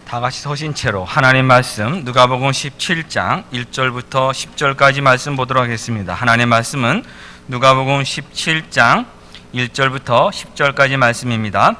다 같이 서신 채로 하나님 말씀 누가복음 17장 1절부터 10절까지 말씀 보도록 하겠습니다. 하나님 말씀은 누가복음 17장 1절부터 10절까지 말씀입니다.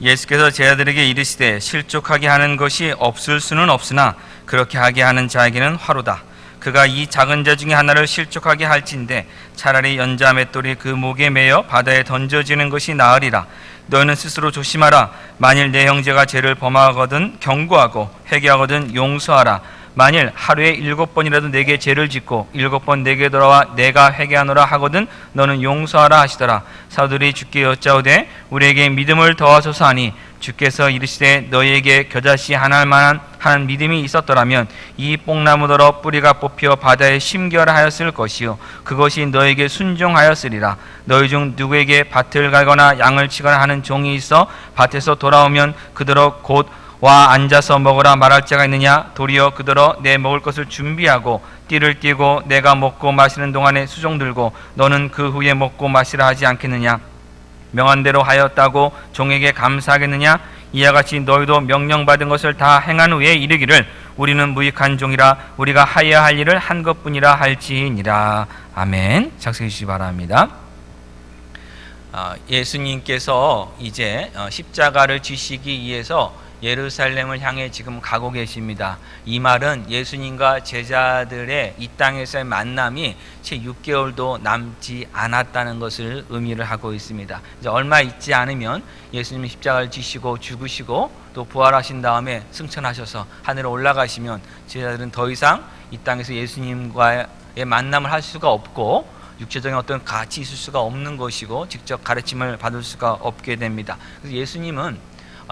예수께서 제자들에게 이르시되 실족하게 하는 것이 없을 수는 없으나 그렇게 하게 하는 자에게는 화로다. 그가 이 작은 자 중에 하나를 실족하게 할진대 차라리 연자 맷돌이 그 목에 매여 바다에 던져지는 것이 나으리라. 너희는 스스로 조심하라. 만일 내 형제가 죄를 범하거든 경고하고 회개하거든 용서하라. 만일 하루에 7번이라도 내게 죄를 짓고 7번 내게 돌아와 내가 회개하노라 하거든 너는 용서하라 하시더라. 사도들이 주께 여짜오되 우리에게 믿음을 더하소서 하니 주께서 이르시되 너희에게 겨자씨 하나만한 한 믿음이 있었더라면 이 뽕나무더러 뿌리가 뽑혀 바다에 심겨라 하였을 것이요 그것이 너에게 순종하였으리라. 너희 중 누구에게 밭을 갈거나 양을 치거나 하는 종이 있어 밭에서 돌아오면 그대로 곧 와 앉아서 먹으라 말할 자가 있느냐? 도리어 그대로 내 먹을 것을 준비하고 띠를 띠고 내가 먹고 마시는 동안에 수종 들고 너는 그 후에 먹고 마시라 하지 않겠느냐? 명한 대로 하였다고 종에게 감사하겠느냐? 이와 같이 너희도 명령받은 것을 다 행한 후에 이르기를 우리는 무익한 종이라 우리가 하여야 할 일을 한 것뿐이라 할지니라. 아멘. 작성해 주시기 바랍니다. 예수님께서 이제 십자가를 지시기 위해서 예루살렘을 향해 지금 가고 계십니다. 이 말은 예수님과 제자들의 이 땅에서의 만남이 채 6개월도 남지 않았다는 것을 의미를 하고 있습니다. 이제 얼마 있지 않으면 예수님이 십자가를 지시고 죽으시고 또 부활하신 다음에 승천하셔서 하늘에 올라가시면 제자들은 더 이상 이 땅에서 예수님과의 만남을 할 수가 없고 육체적인 어떤 가치 있을 수가 없는 것이고 직접 가르침을 받을 수가 없게 됩니다. 그래서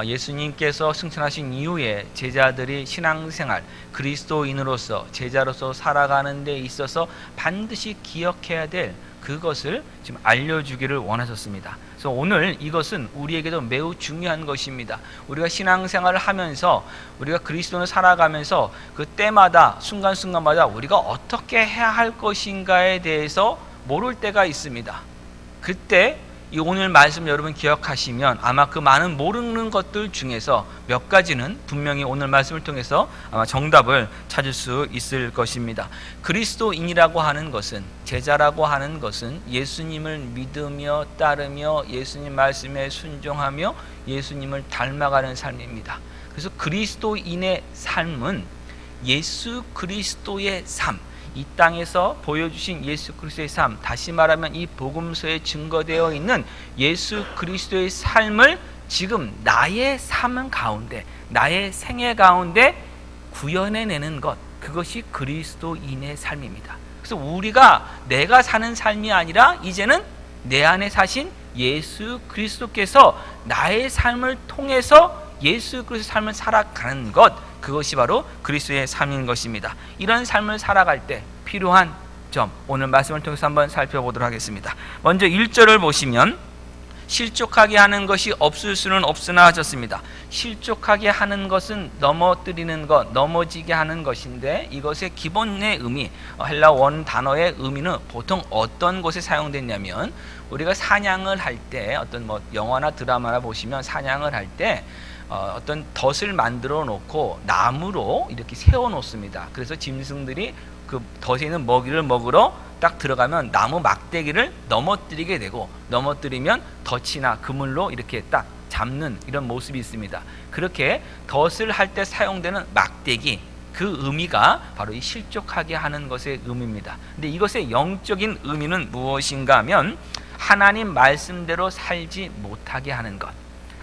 예수님께서 승천하신 이후에 제자들이 신앙생활, 그리스도인으로서 제자로서 살아가는 데 있어서 반드시 기억해야 될 그것을 지금 알려주기를 원하셨습니다. 그래서 오늘 이것은 우리에게도 매우 중요한 것입니다. 우리가 신앙생활을 하면서 우리가 그리스도인을 살아가면서 그 때마다 순간순간마다 우리가 어떻게 해야 할 것인가에 대해서 모를 때가 있습니다. 그때 이 오늘 말씀 여러분 기억하시면 아마 그 많은 모르는 것들 중에서 몇 가지는 분명히 오늘 말씀을 통해서 아마 정답을 찾을 수 있을 것입니다. 그리스도인이라고 하는 것은, 제자라고 하는 것은 예수님을 믿으며 따르며 예수님 말씀에 순종하며 예수님을 닮아가는 삶입니다. 그래서 그리스도인의 삶은 예수 그리스도의 삶, 이 땅에서 보여주신 예수 그리스도의 삶, 다시 말하면 이 복음서에 증거되어 있는 예수 그리스도의 삶을 지금 나의 삶 가운데, 나의 생애 가운데 구현해내는 것, 그것이 그리스도인의 삶입니다. 그래서 우리가 내가 사는 삶이 아니라 이제는 내 안에 사신 예수 그리스도께서 나의 삶을 통해서 예수 그리스도의 삶을 살아가는 것, 그것이 바로 그리스도의 삶인 것입니다. 이런 삶을 살아갈 때 필요한 점, 오늘 말씀을 통해서 한번 살펴보도록 하겠습니다. 먼저 1절을 보시면 실족하게 하는 것이 없을 수는 없으나 하셨습니다. 실족하게 하는 것은 넘어뜨리는 것, 넘어지게 하는 것인데 이것의 기본의 의미, 헬라 원 단어의 의미는 보통 어떤 곳에 사용됐냐면 우리가 사냥을 할 때 어떤 영화나 드라마나 보시면 사냥을 할 때 어떤 덫을 만들어 놓고 나무로 이렇게 세워 놓습니다. 그래서 짐승들이 그 덫에 있는 먹이를 먹으러 딱 들어가면 나무 막대기를 넘어뜨리게 되고 넘어뜨리면 덫이나 그물로 이렇게 딱 잡는 이런 모습이 있습니다. 그렇게 덫을 할 때 사용되는 막대기, 그 의미가 바로 이 실족하게 하는 것의 의미입니다. 근데 이것의 영적인 의미는 무엇인가 하면 하나님 말씀대로 살지 못하게 하는 것,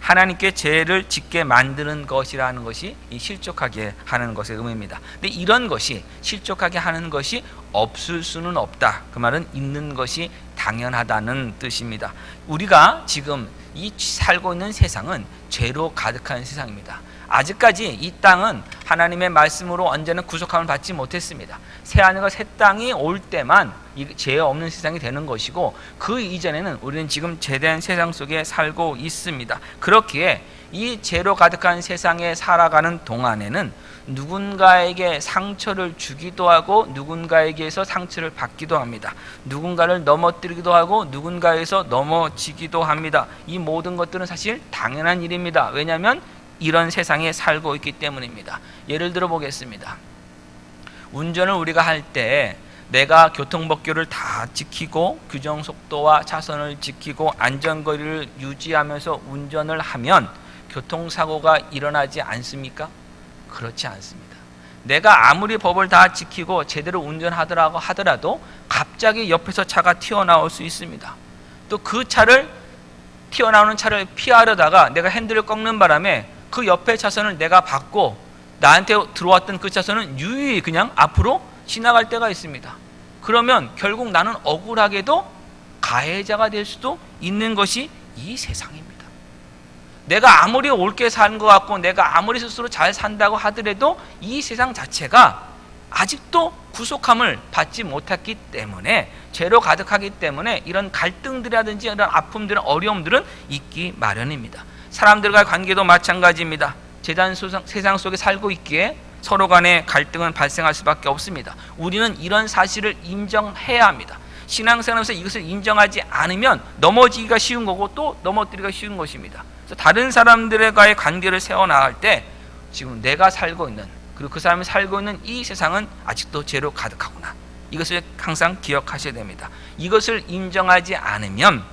하나님께 죄를 짓게 만드는 것이라는 것이 이 실족하게 하는 것의 의미입니다. 근데 이런 것이 실족하게 하는 것이 없을 수는 없다. 그 말은 있는 것이 당연하다는 뜻입니다. 우리가 지금 이 살고 있는 세상은 죄로 가득한 세상입니다. 아직까지 이 땅은 하나님의 말씀으로 언제는 구속함을 받지 못했습니다. 새하늘과 새 땅이 올 때만 이 죄 없는 세상이 되는 것이고 그 이전에는 우리는 지금 죄된 세상 속에 살고 있습니다. 그렇기에 이 죄로 가득한 세상에 살아가는 동안에는 누군가에게 상처를 주기도 하고 누군가에게서 상처를 받기도 합니다. 누군가를 넘어뜨리기도 하고 누군가에서 넘어지기도 합니다. 이 모든 것들은 사실 당연한 일입니다. 왜냐하면 이런 세상에 살고 있기 때문입니다. 예를 들어 보겠습니다. 운전을 우리가 할 때 내가 교통법규를 다 지키고 규정 속도와 차선을 지키고 안전거리를 유지하면서 운전을 하면 교통사고가 일어나지 않습니까? 그렇지 않습니다. 내가 아무리 법을 다 지키고 제대로 운전하더라고 하더라도 갑자기 옆에서 차가 튀어나올 수 있습니다. 또 그 차를 튀어나오는 차를 피하려다가 내가 핸들을 꺾는 바람에 그 옆에 차선을 내가 받고 나한테 들어왔던 그 차선은 유유히 그냥 앞으로 지나갈 때가 있습니다. 그러면 결국 나는 억울하게도 가해자가 될 수도 있는 것이 이 세상입니다. 내가 아무리 옳게 산 것 같고 내가 아무리 스스로 잘 산다고 하더라도 이 세상 자체가 아직도 구속함을 받지 못했기 때문에 죄로 가득하기 때문에 이런 갈등들이라든지 이런 아픔들은 어려움들은 있기 마련입니다. 사람들과의 관계도 마찬가지입니다. 세상 속에 살고 있기에 서로 간의 갈등은 발생할 수밖에 없습니다. 우리는 이런 사실을 인정해야 합니다. 신앙생활에서 이것을 인정하지 않으면 넘어지기가 쉬운 거고 또 넘어뜨리기가 쉬운 것입니다. 그래서 다른 사람들과의 관계를 세워나갈 때 지금 내가 살고 있는 그리고 그 사람이 살고 있는 이 세상은 아직도 죄로 가득하구나. 이것을 항상 기억하셔야 됩니다. 이것을 인정하지 않으면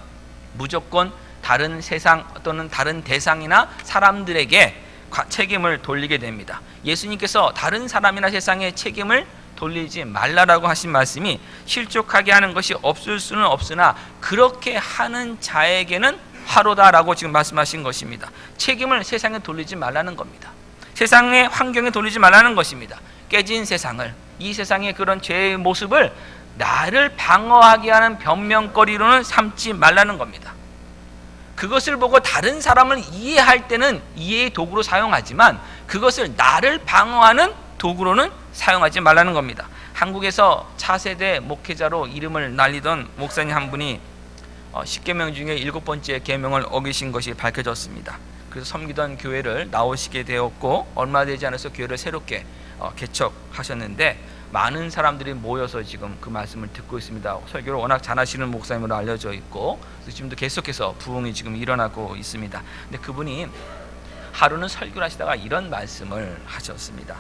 무조건 다른 세상 또는 다른 대상이나 사람들에게 책임을 돌리게 됩니다. 예수님께서 다른 사람이나 세상에 책임을 돌리지 말라라고 하신 말씀이 실족하게 하는 것이 없을 수는 없으나 그렇게 하는 자에게는 화로다라고 지금 말씀하신 것입니다. 책임을 세상에 돌리지 말라는 겁니다. 세상의 환경에 돌리지 말라는 것입니다. 깨진 세상을, 이 세상의 그런 죄의 모습을 나를 방어하게 하는 변명거리로는 삼지 말라는 겁니다. 그것을 보고 다른 사람을 이해할 때는 이해의 도구로 사용하지만 그것을 나를 방어하는 도구로는 사용하지 말라는 겁니다. 한국에서 차세대 목회자로 이름을 날리던 목사님 한 분이 10계명 중에 7번째 계명을 어기신 것이 밝혀졌습니다. 그래서 섬기던 교회를 나오시게 되었고 얼마 되지 않아서 교회를 새롭게 개척하셨는데 많은 사람들이 모여서 지금 그 말씀을 듣고 있습니다. 설교를 워낙 잘하시는 목사님으로 알려져 있고 지금도 계속해서 부흥이 지금 일어나고 있습니다. 근데 그분이 하루는 설교를 하시다가 이런 말씀을 하셨습니다.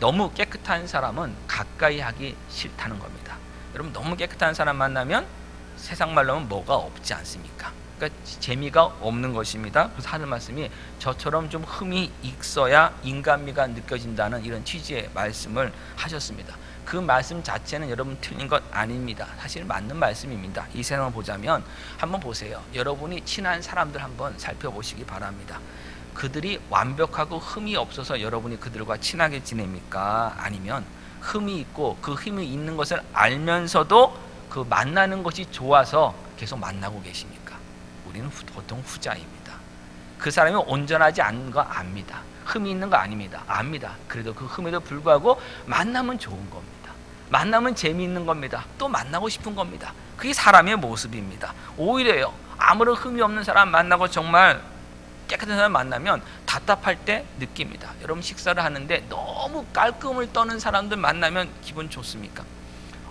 너무 깨끗한 사람은 가까이 하기 싫다는 겁니다. 여러분, 너무 깨끗한 사람 만나면 세상 말로 하면 뭐가 없지 않습니까? 그러니까 재미가 없는 것입니다. 그래서 하는 말씀이 저처럼 좀 흠이 있어야 인간미가 느껴진다는 이런 취지의 말씀을 하셨습니다. 그 말씀 자체는 여러분 틀린 것 아닙니다. 사실 맞는 말씀입니다. 이 세상을 보자면 한번 보세요. 여러분이 친한 사람들 한번 살펴보시기 바랍니다. 그들이 완벽하고 흠이 없어서 여러분이 그들과 친하게 지냅니까? 아니면 흠이 있고 그 흠이 있는 것을 알면서도 그 만나는 것이 좋아서 계속 만나고 계십니까? 우리는 보통 후자입니다. 그 사람이 온전하지 않은 거 압니다. 흠이 있는 거 아닙니다. 압니다. 그래도 그 흠에도 불구하고 만나면 좋은 겁니다. 만나면 재미있는 겁니다. 또 만나고 싶은 겁니다. 그게 사람의 모습입니다. 오히려요, 아무런 흠이 없는 사람 만나고 정말 깨끗한 사람 만나면 답답할 때 느낍니다. 여러분, 식사를 하는데 너무 깔끔을 떠는 사람들 만나면 기분 좋습니까?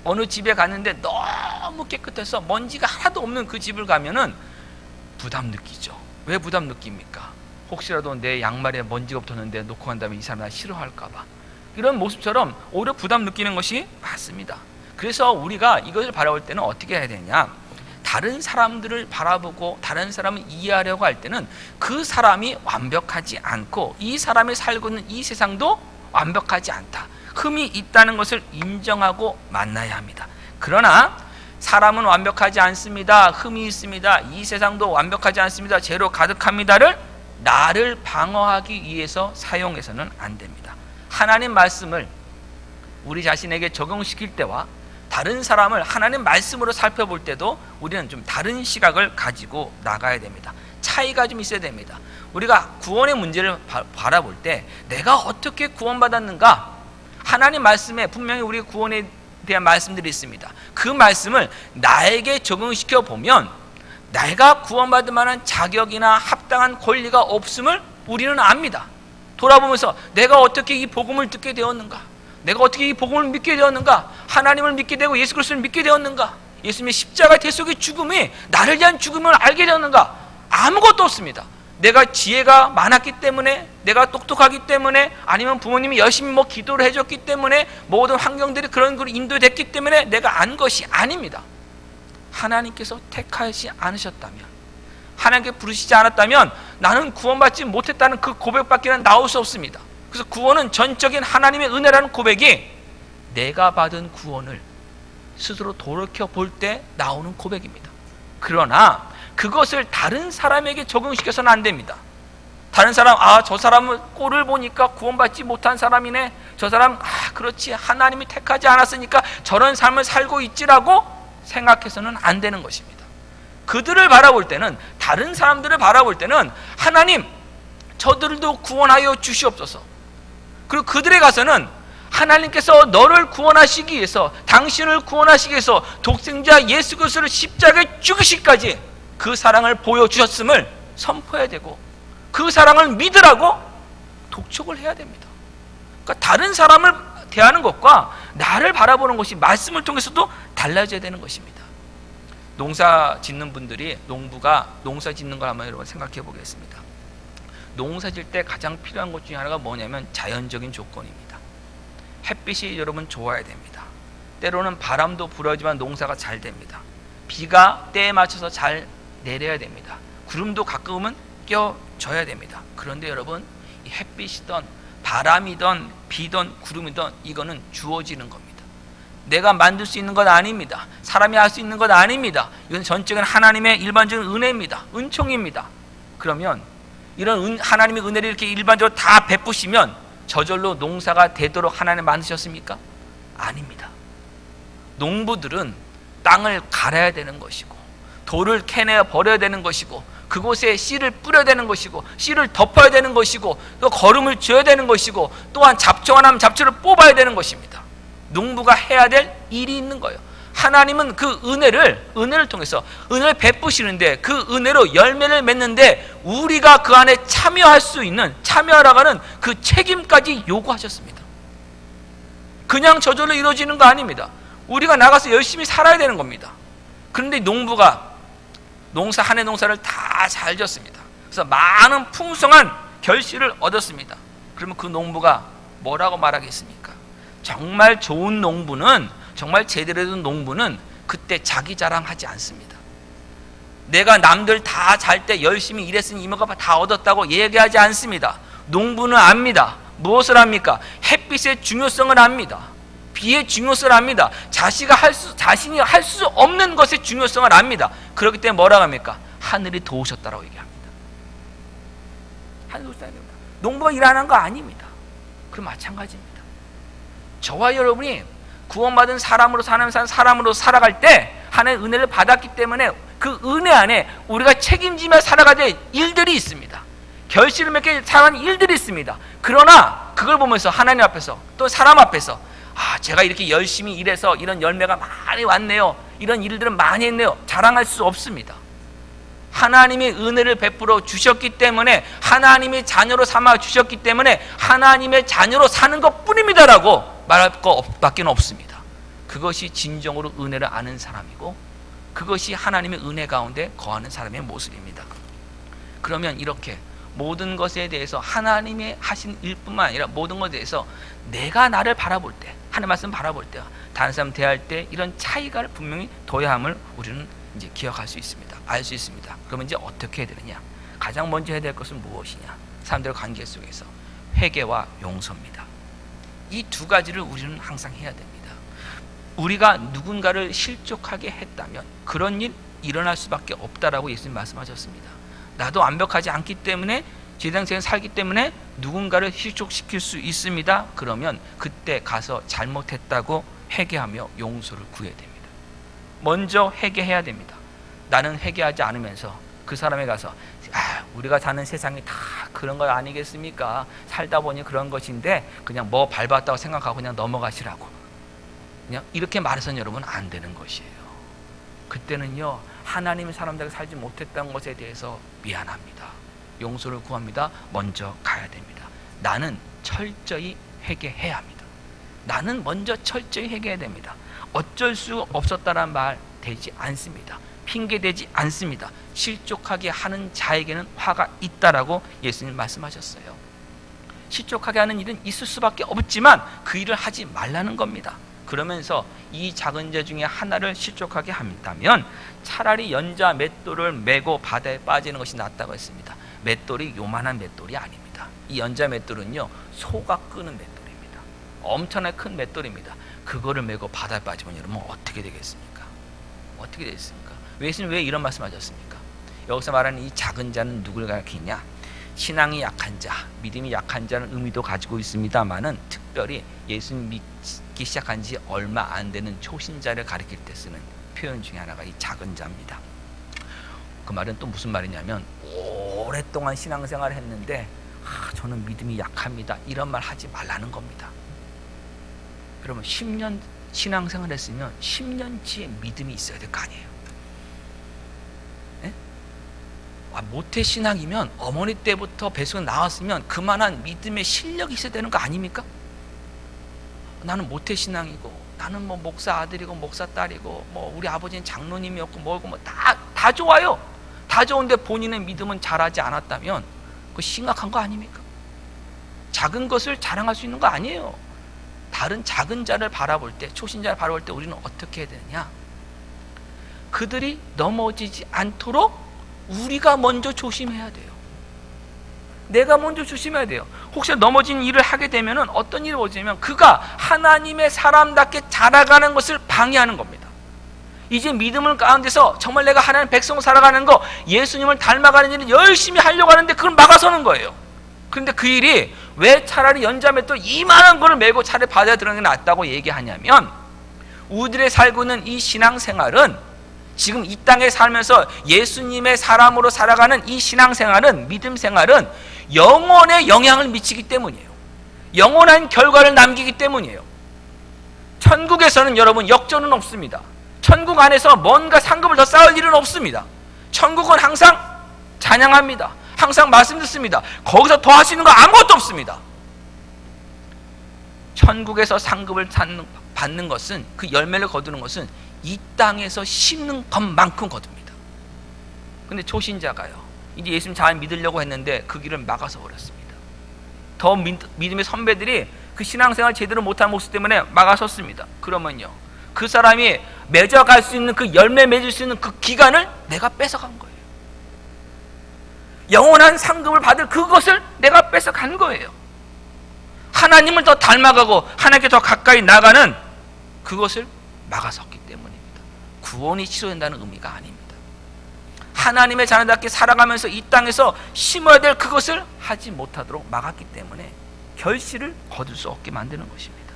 어느 집에 갔는데 너무 깨끗해서 먼지가 하나도 없는 그 집을 가면은 부담 느끼죠. 왜 부담 느낍니까? 혹시라도 내 양말에 먼지가 붙었는데 놓고 간 다음에 이 사람 나 싫어할까 봐. 이런 모습처럼 오히려 부담 느끼는 것이 맞습니다. 그래서 우리가 이것을 바라볼 때는 어떻게 해야 되냐? 다른 사람들을 바라보고 다른 사람을 이해하려고 할 때는 그 사람이 완벽하지 않고 이 사람이 살고 있는 이 세상도 완벽하지 않다. 흠이 있다는 것을 인정하고 만나야 합니다. 그러나 사람은 완벽하지 않습니다. 흠이 있습니다. 이 세상도 완벽하지 않습니다. 죄로 가득합니다를 나를 방어하기 위해서 사용해서는 안 됩니다. 하나님 말씀을 우리 자신에게 적용시킬 때와 다른 사람을 하나님 말씀으로 살펴볼 때도 우리는 좀 다른 시각을 가지고 나가야 됩니다. 차이가 좀 있어야 됩니다. 우리가 구원의 문제를 바라볼 때 내가 어떻게 구원받았는가? 하나님 말씀에 분명히 우리 구원에 대한 말씀들이 있습니다. 그 말씀을 나에게 적용시켜 보면 내가 구원받을 만한 자격이나 합당한 권리가 없음을 우리는 압니다. 돌아보면서 내가 어떻게 이 복음을 듣게 되었는가? 내가 어떻게 이 복음을 믿게 되었는가? 하나님을 믿게 되고 예수 그리스도를 믿게 되었는가? 예수님의 십자가 대속의 죽음이 나를 위한 죽음을 알게 되었는가? 아무것도 없습니다. 내가 지혜가 많았기 때문에, 내가 똑똑하기 때문에, 아니면 부모님이 열심히 기도를 해줬기 때문에, 모든 환경들이 그런 걸 인도됐기 때문에 내가 안 것이 아닙니다. 하나님께서 택하지 않으셨다면, 하나님께 부르시지 않았다면 나는 구원받지 못했다는 그 고백밖에 나올 수 없습니다. 그래서 구원은 전적인 하나님의 은혜라는 고백이 내가 받은 구원을 스스로 돌이켜 볼 때 나오는 고백입니다. 그러나 그것을 다른 사람에게 적용시켜서는 안 됩니다. 다른 사람, 저 사람은 꼴을 보니까 구원받지 못한 사람이네, 저 사람 그렇지, 하나님이 택하지 않았으니까 저런 삶을 살고 있지라고 생각해서는 안 되는 것입니다. 그들을 바라볼 때는, 다른 사람들을 바라볼 때는 하나님 저들도 구원하여 주시옵소서. 그리고 그들에 가서는 하나님께서 너를 구원하시기 위해서, 당신을 구원하시기 위해서 독생자 예수 그리스도를 십자가에 죽으시기까지 그 사랑을 보여주셨음을 선포해야 되고, 그 사랑을 믿으라고 독촉을 해야 됩니다. 그러니까 다른 사람을 대하는 것과 나를 바라보는 것이 말씀을 통해서도 달라져야 되는 것입니다. 농사 짓는 분들이, 농부가 농사 짓는 걸 한번 여러분 생각해 보겠습니다. 농사 질 때 가장 필요한 것 중에 하나가 뭐냐면 자연적인 조건입니다. 햇빛이 여러분 좋아야 됩니다. 때로는 바람도 불어야지만 농사가 잘 됩니다. 비가 때에 맞춰서 잘 내려야 됩니다. 구름도 가끔은 껴줘야 됩니다. 그런데 여러분, 이 햇빛이든 바람이든 비든 구름이든 이거는 주어지는 겁니다. 내가 만들 수 있는 것 아닙니다. 사람이 할 수 있는 것 아닙니다. 이건 전적인 하나님의 일반적인 은혜입니다. 은총입니다. 그러면 이런 하나님의 은혜를 이렇게 일반적으로 다 베푸시면 저절로 농사가 되도록 하나님 만드셨습니까? 아닙니다. 농부들은 땅을 갈아야 되는 것이고, 돌을 캐내어 버려야 되는 것이고, 그곳에 씨를 뿌려야 되는 것이고, 씨를 덮어야 되는 것이고, 또 거름을 줘야 되는 것이고, 또한 잡초가 나면 잡초를 뽑아야 되는 것입니다. 농부가 해야 될 일이 있는 거예요. 하나님은 그 은혜를 통해서 은혜를 베푸시는데, 그 은혜로 열매를 맺는데 우리가 그 안에 참여할 수 있는, 참여하라고 하는 그 책임까지 요구하셨습니다. 그냥 저절로 이루어지는 거 아닙니다. 우리가 나가서 열심히 살아야 되는 겁니다. 그런데 농부가 농사, 한 해 농사를 다 잘 졌습니다. 그래서 많은 풍성한 결실을 얻었습니다. 그러면 그 농부가 뭐라고 말하겠습니까? 정말 좋은 농부는, 정말 제대로 된 농부는 그때 자기 자랑하지 않습니다. 내가 남들 다 잘 때 열심히 일했으니 이모가 다 얻었다고 얘기하지 않습니다. 농부는 압니다. 무엇을 합니까? 햇빛의 중요성을 압니다. 비의 중요성을 압니다. 자신이 할 수 없는 것의 중요성을 압니다. 그렇기 때문에 뭐라고 합니까? 하늘이 도우셨다라고 얘기합니다. 하늘이 도우셨다는 겁니다. 농부가 일하는 거 아닙니다. 그럼 마찬가지입니다. 저와 여러분이 구원받은 사람으로 살아갈 때 하나님의 은혜를 받았기 때문에 그 은혜 안에 우리가 책임지며 살아가야 될 일들이 있습니다. 결실을 맺게 살아가는 일들이 있습니다. 그러나 그걸 보면서 하나님 앞에서, 또 사람 앞에서, 제가 이렇게 열심히 일해서 이런 열매가 많이 왔네요, 이런 일들은 많이 했네요, 자랑할 수 없습니다. 하나님의 은혜를 베풀어 주셨기 때문에, 하나님의 자녀로 삼아 주셨기 때문에 하나님의 자녀로 사는 것 뿐입니다라고 말할 것밖에 없습니다. 그것이 진정으로 은혜를 아는 사람이고, 그것이 하나님의 은혜 가운데 거하는 사람의 모습입니다. 그러면 이렇게 모든 것에 대해서 하나님의 하신 일뿐만 아니라 모든 것에 대해서 내가 나를 바라볼 때, 하나님 말씀 바라볼 때, 다른 사람 대할 때 이런 차이가 분명히 둬야 함을 우리는 이제 기억할 수 있습니다. 알 수 있습니다. 그러면 이제 어떻게 해야 되느냐? 가장 먼저 해야 될 것은 무엇이냐? 사람들과 관계 속에서 회개와 용서입니다. 이 두 가지를 우리는 항상 해야 됩니다. 우리가 누군가를 실족하게 했다면 그런 일 일어날 수밖에 없다라고 예수님 말씀하셨습니다. 나도 완벽하지 않기 때문에, 제 인생을 살기 때문에 누군가를 실족시킬 수 있습니다. 그러면 그때 가서 잘못했다고 회개하며 용서를 구해야 됩니다. 먼저 회개해야 됩니다. 나는 회개하지 않으면서 그 사람에 가서 우리가 사는 세상이 다 그런 거 아니겠습니까? 살다 보니 그런 것인데 그냥 뭐 밟았다고 생각하고 그냥 넘어가시라고, 그냥 이렇게 말해서는 여러분 안 되는 것이에요. 그때는요, 하나님의 사람들에게 살지 못했던 것에 대해서 미안합니다, 용서를 구합니다. 먼저 가야 됩니다. 나는 철저히 회개해야 합니다. 나는 먼저 철저히 회개해야 됩니다. 어쩔 수 없었다는 말 되지 않습니다. 핑계대지 않습니다. 실족하게 하는 자에게는 화가 있다라고 예수님 말씀하셨어요. 실족하게 하는 일은 있을 수밖에 없지만 그 일을 하지 말라는 겁니다. 그러면서 이 작은 죄 중에 하나를 실족하게 한다면 차라리 연자 맷돌을 메고 바다에 빠지는 것이 낫다고 했습니다. 맷돌이 요만한 맷돌이 아닙니다. 이 연자 맷돌은요, 소가 끄는 맷돌입니다. 엄청나게 큰 맷돌입니다. 그거를 메고 바다에 빠지면 여러분 어떻게 되겠습니까? 어떻게 되겠습니까? 예수님 왜 이런 말씀하셨습니까? 여기서 말하는 이 작은 자는 누구를 가리키냐? 신앙이 약한 자, 믿음이 약한 자는 의미도 가지고 있습니다만은 특별히 예수님 믿기 시작한 지 얼마 안 되는 초신자를 가리킬 때 쓰는 표현 중에 하나가 이 작은 자입니다. 그 말은 또 무슨 말이냐면 오랫동안 신앙생활을 했는데 저는 믿음이 약합니다, 이런 말 하지 말라는 겁니다. 여러분 10년 신앙생활 했으면 10년치의 믿음이 있어야 될 거 아니에요. 모태신앙이면 어머니 때부터 뱃속에 나왔으면 그만한 믿음의 실력이 있어야 되는 거 아닙니까? 나는 모태신앙이고 나는 뭐 목사 아들이고 목사 딸이고 뭐 우리 아버지는 장로님이었고 뭐고 뭐 다 좋아요. 다 좋은데 본인의 믿음은 잘하지 않았다면 그거 심각한 거 아닙니까? 작은 것을 자랑할 수 있는 거 아니에요. 다른 작은 자를 바라볼 때, 초신자를 바라볼 때 우리는 어떻게 해야 되느냐? 그들이 넘어지지 않도록 우리가 먼저 조심해야 돼요. 내가 먼저 조심해야 돼요. 혹시 넘어진 일을 하게 되면 어떤 일이 벌어지냐면 그가 하나님의 사람답게 자라가는 것을 방해하는 겁니다. 이제 믿음을 가운데서 정말 내가 하나님 백성 살아가는 거, 예수님을 닮아가는 일을 열심히 하려고 하는데 그걸 막아서는 거예요. 그런데 그 일이 왜 차라리 연자맷돌 이만한 거를 메고 차라리 바다에 들어가는 게 낫다고 얘기하냐면 우리들의 살고 있는 이 신앙생활은, 지금 이 땅에 살면서 예수님의 사람으로 살아가는 이 신앙생활은, 믿음생활은 영혼에 영향을 미치기 때문이에요. 영원한 결과를 남기기 때문이에요. 천국에서는 여러분 역전은 없습니다. 천국 안에서 뭔가 상급을 더 쌓을 일은 없습니다. 천국은 항상 찬양합니다. 항상 말씀 듣습니다. 거기서 더 하시는 거 아무것도 없습니다. 천국에서 상급을 받는 것은, 그 열매를 거두는 것은 이 땅에서 심는 것만큼 거둡니다. 근데 초신자가요, 이제 예수님 잘 믿으려고 했는데 그 길을 막아서 버렸습니다. 더 믿음의 선배들이 그 신앙생활 제대로 못한 모습 때문에 막아섰습니다. 그러면요, 그 사람이 맺어갈 수 있는, 그 열매 맺을 수 있는 그 기간을 내가 뺏어간 거예요. 영원한 상급을 받을 그것을 내가 뺏어간 거예요. 하나님을 더 닮아가고 하나님께 더 가까이 나가는 그것을 막아섰기 때문입니다. 구원이 취소된다는 의미가 아닙니다. 하나님의 자녀답게 살아가면서 이 땅에서 심어야 될 그것을 하지 못하도록 막았기 때문에 결실을 거둘 수 없게 만드는 것입니다.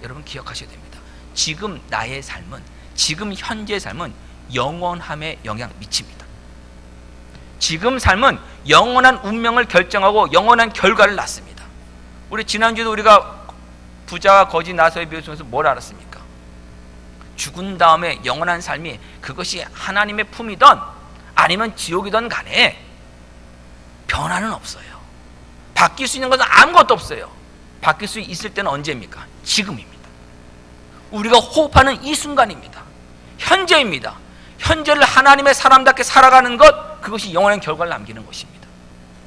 여러분 기억하셔야 됩니다. 지금 나의 삶은, 지금 현재의 삶은 영원함에 영향을 미칩니다. 지금 삶은 영원한 운명을 결정하고 영원한 결과를 낳습니다. 우리 지난주에도 우리가 부자와 거지 나서의 비유 중에서 뭘 알았습니까? 죽은 다음에 영원한 삶이, 그것이 하나님의 품이든 아니면 지옥이든 간에 변화는 없어요. 바뀔 수 있는 것은 아무것도 없어요. 바뀔 수 있을 때는 언제입니까? 지금입니다. 우리가 호흡하는 이 순간입니다. 현재입니다. 현재를 하나님의 사람답게 살아가는 것, 그것이 영원한 결과를 남기는 것입니다.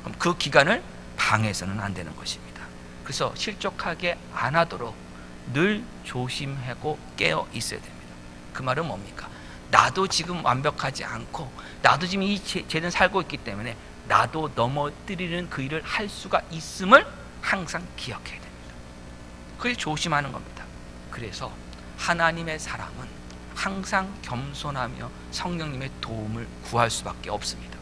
그럼 그 기간을 방해해서는 안 되는 것입니다. 그래서 실족하게 안 하도록 늘 조심하고 깨어 있어야 됩니다. 그 말은 뭡니까? 나도 지금 완벽하지 않고, 나도 지금 이 죄는 살고 있기 때문에 나도 넘어뜨리는 그 일을 할 수가 있음을 항상 기억해야 됩니다. 그래서 조심하는 겁니다. 그래서 하나님의 사람은 항상 겸손하며 성령님의 도움을 구할 수밖에 없습니다.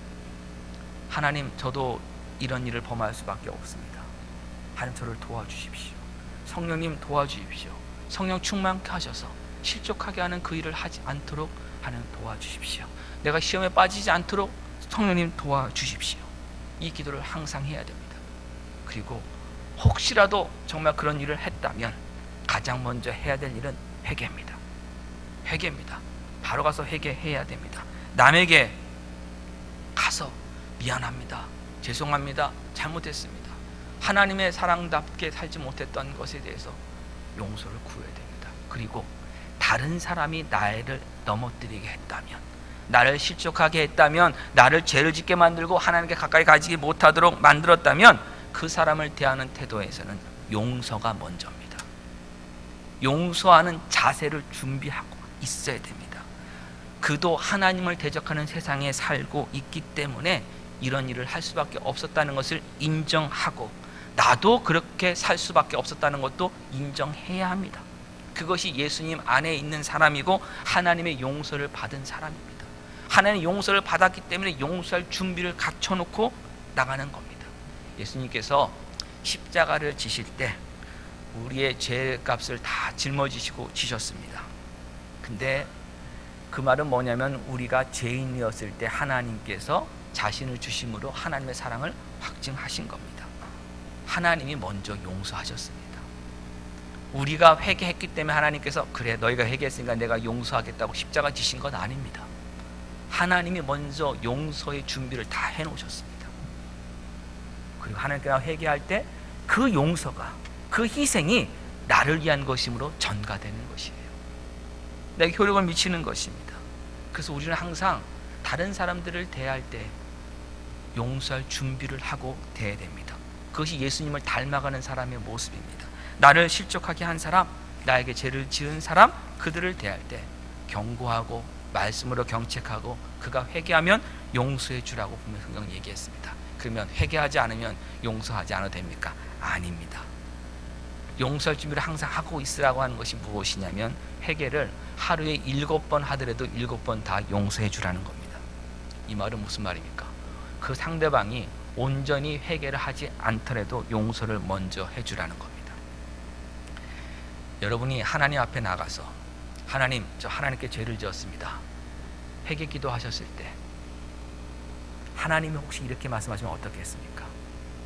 하나님, 저도 이런 일을 범할 수밖에 없습니다. 하나님, 저를 도와주십시오. 성령님 도와주십시오. 성령 충만케 하셔서 실족하게 하는 그 일을 하지 않도록 하나님 도와주십시오. 내가 시험에 빠지지 않도록 성령님 도와주십시오. 이 기도를 항상 해야 됩니다. 그리고 혹시라도 정말 그런 일을 했다면 가장 먼저 해야 될 일은 회개입니다. 회개입니다. 바로 가서 회개해야 됩니다. 남에게 가서 미안합니다, 죄송합니다, 잘못했습니다, 하나님의 사랑답게 살지 못했던 것에 대해서 용서를 구해야 됩니다. 그리고 다른 사람이 나를 넘어뜨리게 했다면, 나를 실족하게 했다면, 나를 죄를 짓게 만들고 하나님께 가까이 가지 못하도록 만들었다면 그 사람을 대하는 태도에서는 용서가 먼저입니다. 용서하는 자세를 준비하고 있어야 됩니다. 그도 하나님을 대적하는 세상에 살고 있기 때문에 이런 일을 할 수밖에 없었다는 것을 인정하고, 나도 그렇게 살 수밖에 없었다는 것도 인정해야 합니다. 그것이 예수님 안에 있는 사람이고 하나님의 용서를 받은 사람입니다. 하나님의 용서를 받았기 때문에 용서할 준비를 갖춰놓고 나가는 겁니다. 예수님께서 십자가를 지실 때 우리의 죄값을 다 짊어지시고 지셨습니다. 근데 그 말은 뭐냐면, 우리가 죄인이었을 때 하나님께서 자신을 주심으로 하나님의 사랑을 확증하신 겁니다. 하나님이 먼저 용서하셨습니다. 우리가 회개했기 때문에 하나님께서 그래 너희가 회개했으니까 내가 용서하겠다고 십자가 지신 건 아닙니다. 하나님이 먼저 용서의 준비를 다 해놓으셨습니다. 그리고 하나님께서 회개할 때 그 용서가, 그 희생이 나를 위한 것이므로 전가되는 것이에요. 내게 효력을 미치는 것입니다. 그래서 우리는 항상 다른 사람들을 대할 때 용서할 준비를 하고 대해야 됩니다. 그것이 예수님을 닮아가는 사람의 모습입니다. 나를 실족하게 한 사람, 나에게 죄를 지은 사람, 그들을 대할 때 경고하고 말씀으로 경책하고, 그가 회개하면 용서해 주라고 분명히 성경 얘기했습니다. 그러면 회개하지 않으면 용서하지 않아도 됩니까? 아닙니다. 용서할 준비를 항상 하고 있으라고 하는 것이 무엇이냐면, 회개를 하루에 7번 하더라도 7번 다 용서해 주라는 겁니다. 이 말은 무슨 말입니까? 그 상대방이 온전히 회개를 하지 않더라도 용서를 먼저 해주라는 겁니다. 여러분이 하나님 앞에 나가서 하나님, 저 하나님께 죄를 지었습니다, 회개 기도하셨을 때 하나님이 혹시 이렇게 말씀하시면 어떻게 했습니까?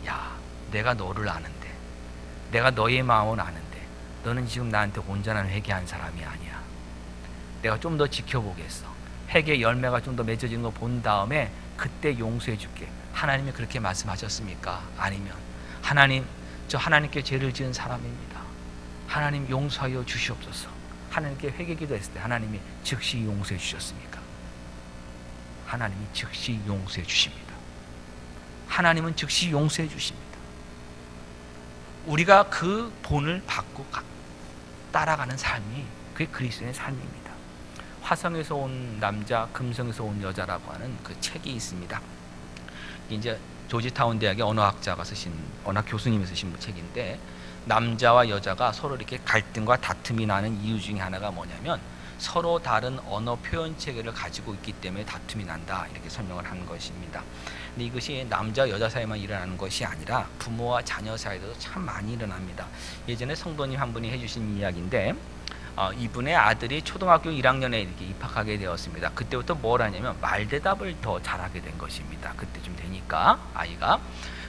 야, 내가 너를 아는데, 내가 너의 마음을 아는데 너는 지금 나한테 온전한 회개한 사람이 아니야. 내가 좀 더 지켜보겠어. 회개 열매가 좀 더 맺어지는 거 본 다음에 그때 용서해 줄게. 하나님이 그렇게 말씀하셨습니까? 아니면 하나님, 저 하나님께 죄를 지은 사람입니다, 하나님 용서하여 주시옵소서. 하나님께 회개 기도했을 때 하나님이 즉시 용서해 주셨습니까? 하나님이 즉시 용서해 주십니다. 하나님은 즉시 용서해 주십니다. 우리가 그 본을 받고 따라가는 삶이 그게 그리스도의 삶입니다. 화성에서 온 남자, 금성에서 온 여자라고 하는 그 책이 있습니다. 이제 조지타운 대학의 언어학자가 쓰신, 언어학 교수님이 쓰신 책인데, 남자와 여자가 서로 이렇게 갈등과 다툼이 나는 이유 중에 하나가 뭐냐면 서로 다른 언어 표현 체계를 가지고 있기 때문에 다툼이 난다, 이렇게 설명을 하는 것입니다. 근데 이것이 남자 여자 사이만 일어나는 것이 아니라 부모와 자녀 사이에도 참 많이 일어납니다. 예전에 성도님 한 분이 해주신 이야기인데, 이분의 아들이 초등학교 1학년에 이렇게 입학하게 되었습니다. 그때부터 뭘 하냐면 말대답을 더 잘하게 된 것입니다. 그때쯤 되니까 아이가.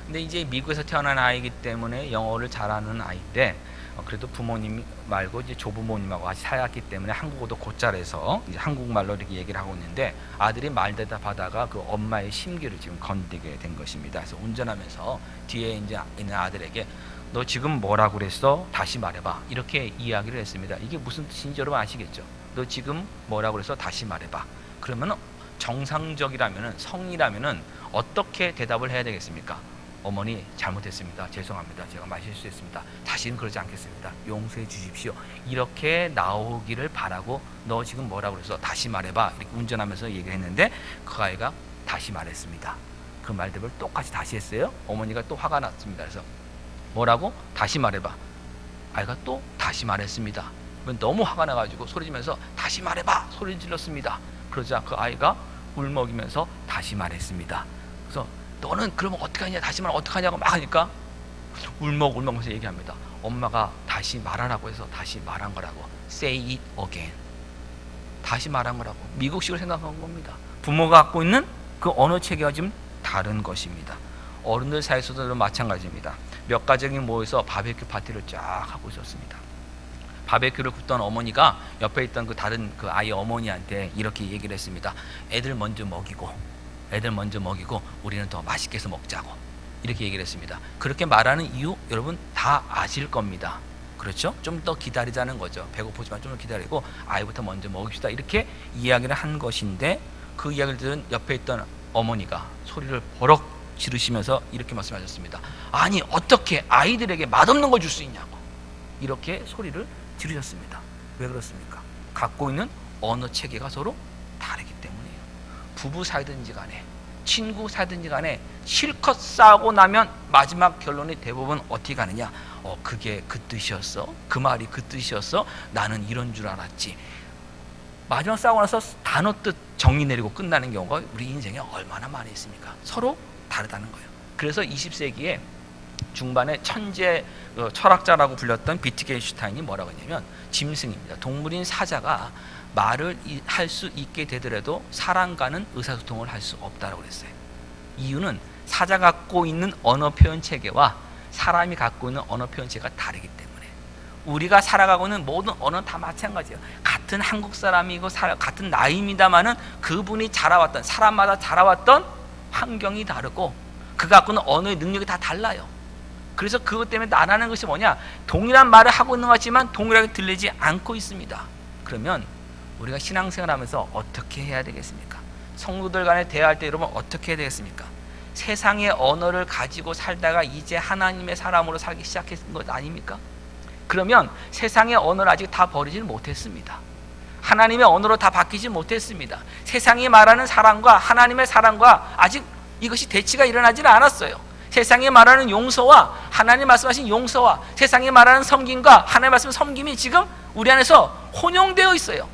근데 이제 미국에서 태어난 아이이기 때문에 영어를 잘하는 아이인데, 그래도 부모님 말고 이제 조부모님하고 같이 살았기 때문에 한국어도 곧잘해서 이제 한국말로 이렇게 얘기를 하고 있는데, 아들이 말대답하다가 그 엄마의 심기를 지금 건드게 된 것입니다. 그래서 운전하면서 뒤에 이제 있는 아들에게 너 지금 뭐라고 그랬어? 다시 말해봐, 이렇게 이야기를 했습니다. 이게 무슨 뜻인지 여러분 아시겠죠? 너 지금 뭐라고 그랬어? 다시 말해봐. 그러면 정상적이라면은, 성이라면은 어떻게 대답을 해야 되겠습니까? 어머니 잘못했습니다, 죄송합니다, 제가 말실수했습니다, 다시는 그러지 않겠습니다, 용서해 주십시오, 이렇게 나오기를 바라고, 너 지금 뭐라고 그랬어? 다시 말해봐, 이렇게 운전하면서 얘기를 했는데, 그 아이가 다시 말했습니다. 그 말대로 똑같이 다시 했어요. 어머니가 또 화가 났습니다. 그래서 뭐라고? 다시 말해봐. 아이가 또 다시 말했습니다. 너무 화가 나가지고 소리지면서 다시 말해봐 소리 질렀습니다. 그러자 그 아이가 울먹이면서 다시 말했습니다. 그래서 너는 그러면 어떡하냐, 다시 말하면 어떡하냐고 막 하니까 울먹울먹하면서 얘기합니다. 엄마가 다시 말하라고 해서 다시 말한 거라고. Say it again. 다시 말한 거라고. 미국식을 생각한 겁니다. 부모가 갖고 있는 그 언어 체계가 지금 다른 것입니다. 어른들 사이에서도 마찬가지입니다. 몇 가족이 모여서 바베큐 파티를 쫙 하고 있었습니다. 바베큐를 굽던 어머니가 옆에 있던 그 다른 그 아이 어머니한테 이렇게 얘기를 했습니다. 애들 먼저 먹이고 우리는 더 맛있게 해서 먹자고, 이렇게 얘기를 했습니다. 그렇게 말하는 이유 여러분 다 아실 겁니다. 그렇죠? 좀 더 기다리자는 거죠. 배고프지만 좀 더 기다리고 아이부터 먼저 먹읍시다, 이렇게 이야기를 한 것인데, 그 이야기를 들은 옆에 있던 어머니가 소리를 버럭 지르시면서 이렇게 말씀하셨습니다. 아니 어떻게 아이들에게 맛없는 걸 줄 수 있냐고 이렇게 소리를 지르셨습니다. 왜 그렇습니까? 갖고 있는 언어 체계가 서로 다르기 때문이에요. 부부 사이든지 간에 친구 사이든지 간에 실컷 싸우고 나면 마지막 결론이 대부분 어떻게 가느냐, 그게 그 뜻이었어, 그 말이 그 뜻이었어, 나는 이런 줄 알았지. 마지막 싸우고 나서 단어 뜻 정의 내리고 끝나는 경우가 우리 인생에 얼마나 많이 있습니까? 서로 다르다는 거예요. 그래서 20세기에 중반에 천재 철학자라고 불렸던 비트겐슈타인이 뭐라고 했냐면, 짐승입니다. 동물인 사자가 말을 할 수 있게 되더라도 사람과는 의사소통을 할 수 없다고 그랬어요. 이유는 사자가 갖고 있는 언어 표현 체계와 사람이 갖고 있는 언어 표현 체계가 다르기 때문에. 우리가 살아가고 있는 모든 언어는 다 마찬가지예요. 같은 한국 사람이고 같은 나이입니다만은 그분이 자라왔던, 사람마다 자라왔던 환경이 다르고 그 갖고 있는 언어의 능력이 다 달라요. 그래서 그것 때문에 나라는 것이 뭐냐, 동일한 말을 하고 있는 것 같지만 동일하게 들리지 않고 있습니다. 그러면 우리가 신앙생활 하면서 어떻게 해야 되겠습니까? 성도들 간에 대화할 때 여러분 어떻게 해야 되겠습니까? 세상의 언어를 가지고 살다가 이제 하나님의 사람으로 살기 시작했던 것 아닙니까? 그러면 세상의 언어를 아직 다 버리지 못했습니다. 하나님의 언어로 다 바뀌지 못했습니다. 세상이 말하는 사랑과 하나님의 사랑과 아직 이것이 대치가 일어나지는 않았어요. 세상이 말하는 용서와 하나님 말씀하신 용서와 세상이 말하는 섬김과 하나님 말씀 섬김이 지금 우리 안에서 혼용되어 있어요.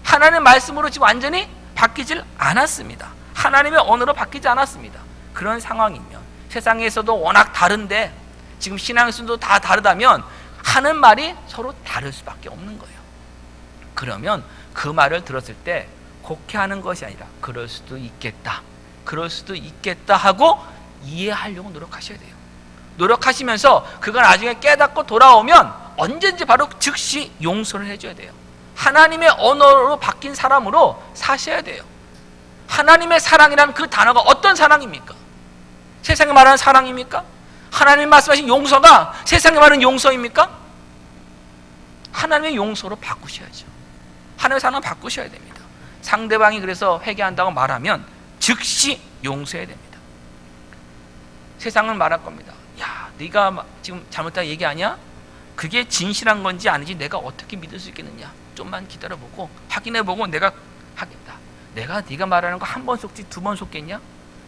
하나님의 말씀으로 지금 완전히 바뀌질 않았습니다. 하나님의 언어로 바뀌지 않았습니다. 그런 상황이면, 세상에서도 워낙 다른데 지금 신앙에서도 다 다르다면 하는 말이 서로 다를 수밖에 없는 거예요. 그러면 그 말을 들었을 때 곡해하는 것이 아니라 그럴 수도 있겠다, 그럴 수도 있겠다 하고 이해하려고 노력하셔야 돼요. 노력하시면서 그가 나중에 깨닫고 돌아오면 언제든지 바로 즉시 용서를 해줘야 돼요. 하나님의 언어로 바뀐 사람으로 사셔야 돼요. 하나님의 사랑이라는 그 단어가 어떤 사랑입니까? 세상에 말하는 사랑입니까? 하나님 말씀하신 용서가 세상에 말하는 용서입니까? 하나님의 용서로 바꾸셔야죠. 하나님의 사랑을 바꾸셔야 됩니다. 상대방이 그래서 회개한다고 말하면 즉시 용서해야 됩니다. 세상은 말할 겁니다. 야, 네가 지금 잘못하다 얘기하냐? 그게 진실한 건지 아닌지 내가 어떻게 믿을 수 있겠느냐? 좀만 기다려보고 확인해보고 내가 하겠다. 내가 네가 말하는 거 한 번 속지 두 번 속겠냐?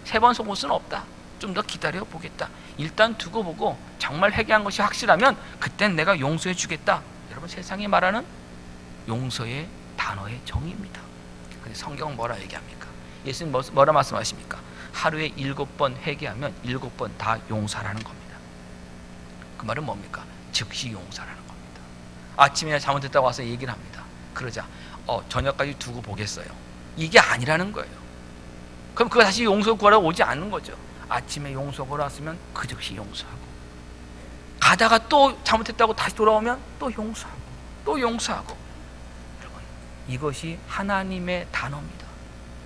세 번 속을 수는 없다. 좀 더 기다려보겠다. 일단 두고 보고 정말 회개한 것이 확실하면 그땐 내가 용서해 주겠다. 여러분, 세상이 말하는 용서의 단어의 정의입니다. 근데 성경은 뭐라 얘기합니까? 예수님 뭐라 말씀하십니까? 하루에 7번 회개하면 7번 다 용서라는 겁니다. 그 말은 뭡니까? 즉시 용서라는 겁니다. 아침에 잘못했다고 와서 얘기를 합니다. 그러자 저녁까지 두고 보겠어요. 이게 아니라는 거예요. 그럼 그거 다시 용서 구하러 오지 않는 거죠. 아침에 용서 구하러 왔으면 그 즉시 용서하고, 가다가 또 잘못했다고 다시 돌아오면 또 용서하고, 또 용서하고. 여러분, 이것이 하나님의 단어입니다.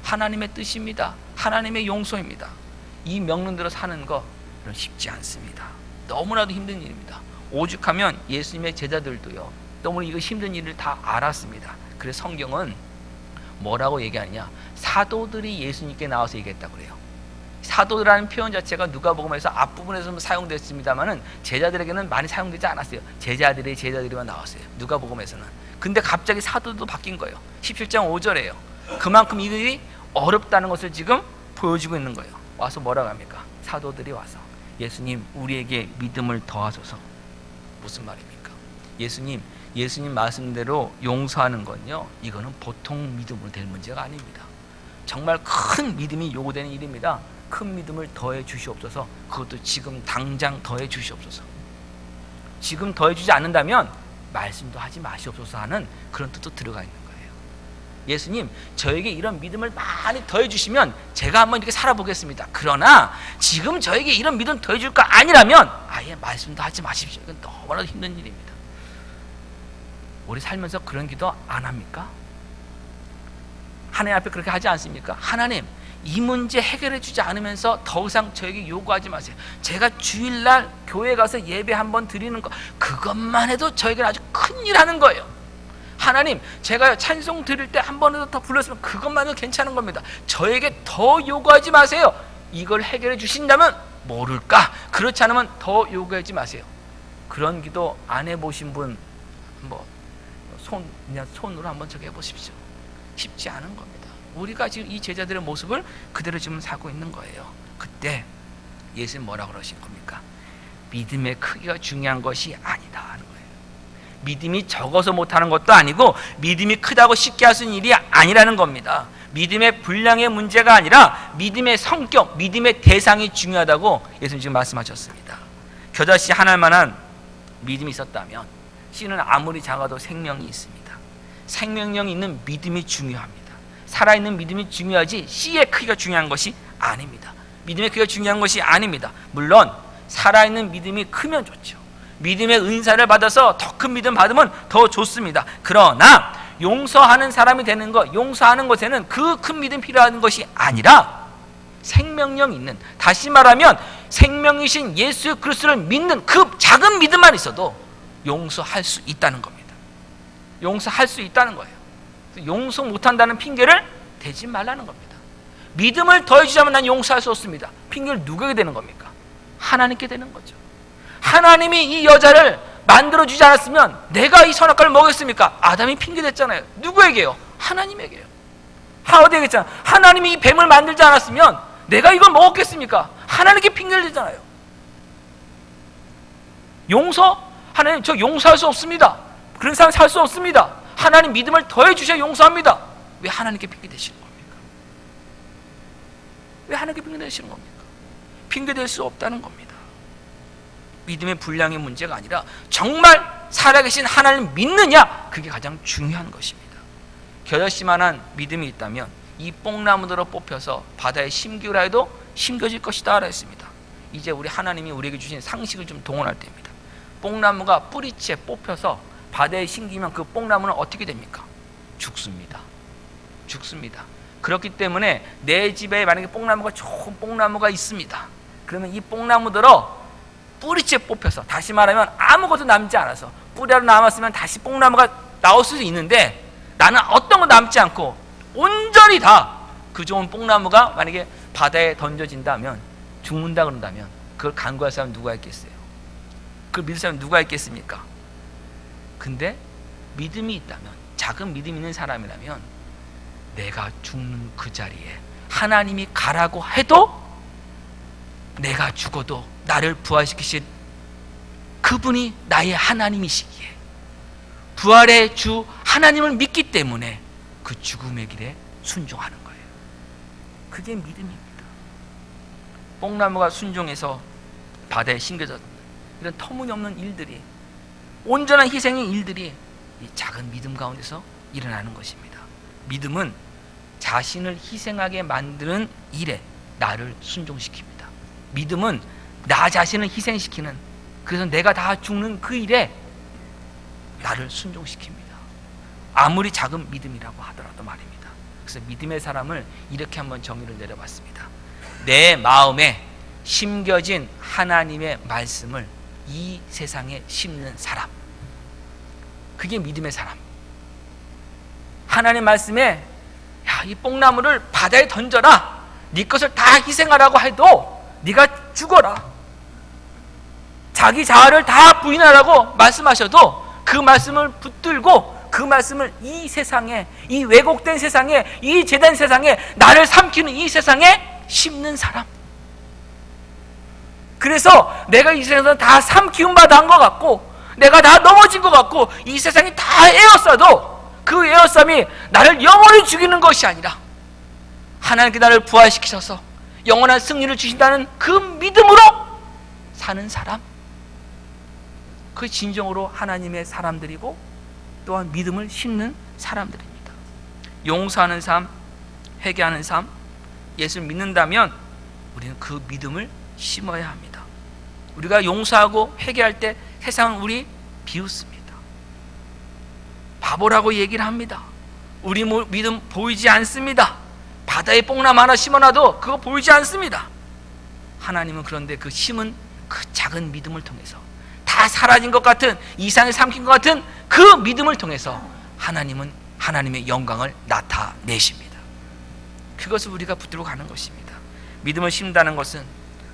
하나님의 뜻입니다. 하나님의 용서입니다. 이 명령대로 사는 거 쉽지 않습니다. 너무나도 힘든 일입니다. 오죽하면 예수님의 제자들도요, 너무 이거 힘든 일을 다 알았습니다. 그래서 성경은 뭐라고 얘기하느냐, 사도들이 예수님께 나와서 얘기했다고 그래요. 사도라는 표현 자체가 누가복음에서 앞부분에서 사용됐습니다만은 제자들에게는 많이 사용되지 않았어요. 제자들이만 나왔어요, 누가복음에서는. 근데 갑자기 사도도 바뀐 거예요. 17장 5절에요. 그만큼 이들이 어렵다는 것을 지금 보여주고 있는 거예요. 와서 뭐라고 합니까? 사도들이 와서 예수님, 우리에게 믿음을 더하소서. 무슨 말입니까? 예수님 말씀대로 용서하는 건요, 이거는 보통 믿음으로 될 문제가 아닙니다. 정말 큰 믿음이 요구되는 일입니다. 큰 믿음을 더해 주시옵소서. 그것도 지금 당장 더해 주시옵소서. 지금 더해 주지 않는다면 말씀도 하지 마시옵소서 하는 그런 뜻도 들어가 있는 거예요. 예수님, 저에게 이런 믿음을 많이 더해 주시면 제가 한번 이렇게 살아보겠습니다. 그러나 지금 저에게 이런 믿음 더해 줄 거 아니라면 아예 말씀도 하지 마십시오. 이건 너무나도 힘든 일입니다. 우리 살면서 그런 기도 안 합니까? 하나님 앞에 그렇게 하지 않습니까? 하나님, 이 문제 해결해 주지 않으면서 더 이상 저에게 요구하지 마세요. 제가 주일날 교회 가서 예배 한번 드리는 거, 그것만 해도 저에게는 아주 큰일 하는 거예요. 하나님, 제가 찬송 드릴 때 한 번이라도 더 불렀으면 그것만은 괜찮은 겁니다. 저에게 더 요구하지 마세요. 이걸 해결해 주신다면 모를까? 그렇지 않으면 더 요구하지 마세요. 그런 기도 안 해보신 분, 그냥 손으로 한번 저기 해보십시오. 쉽지 않은 겁니다. 우리가 지금 이 제자들의 모습을 그대로 지금 살고 있는 거예요. 그때 예수님 뭐라고 그러신 겁니까? 믿음의 크기가 중요한 것이 아니다 하는 거예요. 믿음이 적어서 못하는 것도 아니고 믿음이 크다고 쉽게 할 수 있는 일이 아니라는 겁니다. 믿음의 분량의 문제가 아니라 믿음의 성격, 믿음의 대상이 중요하다고 예수님 지금 말씀하셨습니다. 겨자씨 하나만한 믿음이 있었다면 씨는 아무리 작아도 생명이 있습니다. 생명력이 있는 믿음이 중요합니다. 살아있는 믿음이 중요하지 씨의 크기가 중요한 것이 아닙니다. 믿음의 크기가 중요한 것이 아닙니다. 물론 살아있는 믿음이 크면 좋죠. 믿음의 은사를 받아서 더 큰 믿음 받으면 더 좋습니다. 그러나 용서하는 사람이 되는 것, 용서하는 것에는 그 큰 믿음 필요한 것이 아니라 생명력 있는, 다시 말하면 생명이신 예수 그리스도를 믿는 그 작은 믿음만 있어도 용서할 수 있다는 겁니다. 용서할 수 있다는 거예요. 용서 못한다는 핑계를 대지 말라는 겁니다. 믿음을 더해주자면 난 용서할 수 없습니다. 핑계를 누구에게 되는 겁니까? 하나님께 되는 거죠. 하나님이 이 여자를 만들어주지 않았으면 내가 이 선악과를 먹었습니까? 아담이 핑계댔잖아요. 누구에게요? 하나님에게요. 하와도 얘기했잖아요. 하나님이 이 뱀을 만들지 않았으면 내가 이걸 먹었겠습니까? 하나님께 핑계를 대잖아요. 용서? 하나님, 저 용서할 수 없습니다. 그런 사람 살 수 없습니다. 하나님 믿음을 더해 주셔야 용서합니다. 왜 하나님께 핑계 대시는 겁니까? 왜 하나님께 핑계 대시는 겁니까? 핑계 댈 수 없다는 겁니다. 믿음의 분량의 문제가 아니라 정말 살아계신 하나님을 믿느냐, 그게 가장 중요한 것입니다. 겨자씨만한 믿음이 있다면 이 뽕나무들로 뽑혀서 바다에 심기라 해도 심겨질 것이다 라 했습니다. 이제 우리 하나님이 우리에게 주신 상식을 좀 동원할 때입니다. 뽕나무가 뿌리채 뽑혀서 바다에 심기면 그 뽕나무는 어떻게 됩니까? 죽습니다. 죽습니다. 그렇기 때문에 내 집에 만약에 뽕나무가 좋은 뽕나무가 있습니다. 그러면 이 뽕나무들어 뿌리채 뽑혀서, 다시 말하면 아무것도 남지 않아서, 뿌리로 남았으면 다시 뽕나무가 나올 수도 있는데 나는 어떤 거 남지 않고 온전히 다 그 좋은 뽕나무가 만약에 바다에 던져진다면, 죽는다 그런다면 그걸 간구할 사람 누가 있겠어요? 그걸 믿을 사람 누가 있겠습니까? 근데 믿음이 있다면, 작은 믿음 있는 사람이라면 내가 죽는 그 자리에 하나님이 가라고 해도 내가 죽어도 나를 부활시키신 그분이 나의 하나님이시기에 부활의 주 하나님을 믿기 때문에 그 죽음의 길에 순종하는 거예요. 그게 믿음입니다. 뽕나무가 순종해서 바다에 심겨졌는 이런 터무니없는 일들이, 온전한 희생의 일들이 이 작은 믿음 가운데서 일어나는 것입니다. 믿음은 자신을 희생하게 만드는 일에 나를 순종시킵니다. 믿음은 나 자신을 희생시키는, 그래서 내가 다 죽는 그 일에 나를 순종시킵니다. 아무리 작은 믿음이라고 하더라도 말입니다. 그래서 믿음의 사람을 이렇게 한번 정의를 내려봤습니다. 내 마음에 심겨진 하나님의 말씀을 이 세상에 심는 사람, 그게 믿음의 사람. 하나님 말씀에 야, 이 뽕나무를 바다에 던져라, 네 것을 다 희생하라고 해도 네가 죽어라, 자기 자아를 다 부인하라고 말씀하셔도 그 말씀을 붙들고 그 말씀을 이 세상에, 이 왜곡된 세상에, 이 죄된 세상에, 나를 삼키는 이 세상에 심는 사람. 그래서 내가 이 세상에서 다 삼키움 받아 한 것 같고, 내가 다 넘어진 것 같고, 이 세상이 다 에워싸도 그 에워싸움이 나를 영원히 죽이는 것이 아니라 하나님께 나를 부활시키셔서 영원한 승리를 주신다는 그 믿음으로 사는 사람, 그 진정으로 하나님의 사람들이고 또한 믿음을 심는 사람들입니다. 용서하는 삶, 회개하는 삶, 예수를 믿는다면 우리는 그 믿음을 심어야 합니다. 우리가 용서하고 회개할 때 세상은 우리 비웃습니다. 바보라고 얘기를 합니다. 우리 믿음 보이지 않습니다. 바다에 뽕나무 하나 심어놔도 그거 보이지 않습니다. 하나님은 그런데 그 심은 그 작은 믿음을 통해서, 다 사라진 것 같은, 이상에 삼킨 것 같은 그 믿음을 통해서 하나님은 하나님의 영광을 나타내십니다. 그것을 우리가 붙들고 가는 것입니다. 믿음을 심다는 것은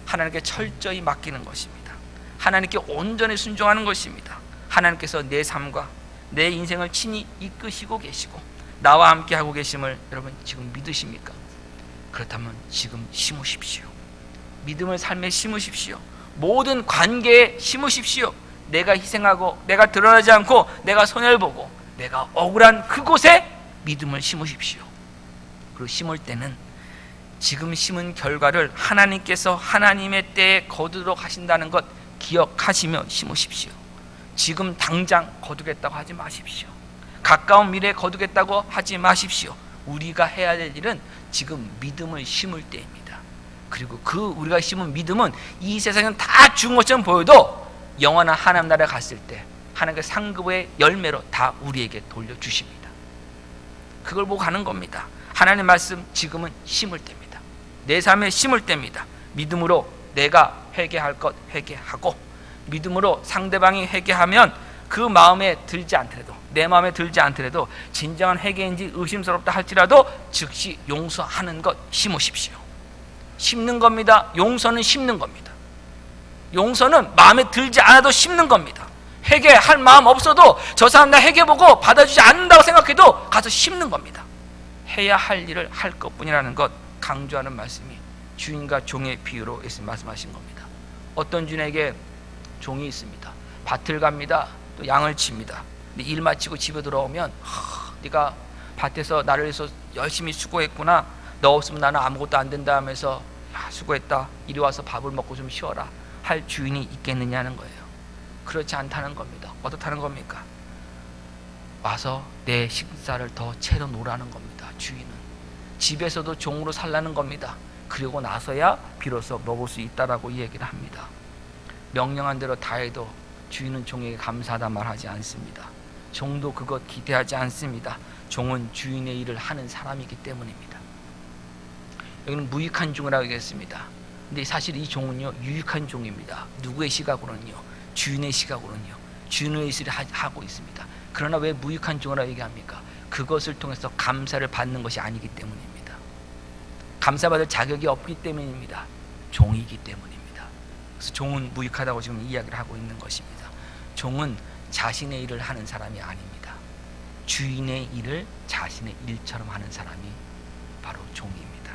하나님께 철저히 맡기는 것입니다. 하나님께 온전히 순종하는 것입니다. 하나님께서 내 삶과 내 인생을 친히 이끄시고 계시고 나와 함께 하고 계심을 여러분 지금 믿으십니까? 그렇다면 지금 심으십시오. 믿음을 삶에 심으십시오. 모든 관계에 심으십시오. 내가 희생하고 내가 드러나지 않고 내가 손해를 보고 내가 억울한 그곳에 믿음을 심으십시오. 그리고 심을 때는 지금 심은 결과를 하나님께서 하나님의 때에 거두도록 하신다는 것 기억하시며 심으십시오. 지금 당장 거두겠다고 하지 마십시오. 가까운 미래에 거두겠다고 하지 마십시오. 우리가 해야 될 일은 지금 믿음을 심을 때입니다. 그리고 그 우리가 심은 믿음은 이 세상은 다 죽은 것처럼 보여도 영원한 하나님 나라에 갔을 때 하나님의 상급의 열매로 다 우리에게 돌려주십니다. 그걸 보고 가는 겁니다. 하나님 말씀 지금은 심을 때입니다. 내 삶에 심을 때입니다. 믿음으로 내가 회개할 것 회개하고 믿음으로 상대방이 회개하면 그 마음에 들지 않더라도 내 마음에 들지 않더라도 진정한 회개인지 의심스럽다 할지라도 즉시 용서하는 것 심으십시오. 심는 겁니다. 용서는 심는 겁니다. 용서는 마음에 들지 않아도 심는 겁니다. 회개할 마음 없어도 저 사람 나 회개보고 받아주지 않는다고 생각해도 가서 심는 겁니다. 해야 할 일을 할 것뿐이라는 것 강조하는 말씀이 주인과 종의 비유로 말씀하신 겁니다. 어떤 주인에게 종이 있습니다. 밭을 갑니다. 또 양을 칩니다. 근데 일 마치고 집에 들어오면 네가 밭에서 나를 위해서 열심히 수고했구나. 너 없으면 나는 아무것도 안 된다 하면서 수고했다. 이리 와서 밥을 먹고 좀 쉬어라 할 주인이 있겠느냐는 거예요. 그렇지 않다는 겁니다. 어떻다는 겁니까? 와서 내 식사를 더 채로 놓으라는 겁니다. 주인은 집에서도 종으로 살라는 겁니다. 그리고 나서야 비로소 먹을 수 있다라고 이 얘기를 합니다. 명령한 대로 다 해도 주인은 종에게 감사하다 말하지 않습니다. 종도 그것 기대하지 않습니다. 종은 주인의 일을 하는 사람이기 때문입니다. 여기는 무익한 종이라고 얘기했습니다. 근데 사실 이 종은요 유익한 종입니다. 누구의 시각으로는요? 주인의 시각으로는요 주인의 일을 하고 있습니다. 그러나 왜 무익한 종이라고 얘기합니까? 그것을 통해서 감사를 받는 것이 아니기 때문입니다. 감사받을 자격이 없기 때문입니다. 종이기 때문입니다. 그래서 종은 무익하다고 지금 이야기를 하고 있는 것입니다. 종은 자신의 일을 하는 사람이 아닙니다. 주인의 일을 자신의 일처럼 하는 사람이 바로 종입니다.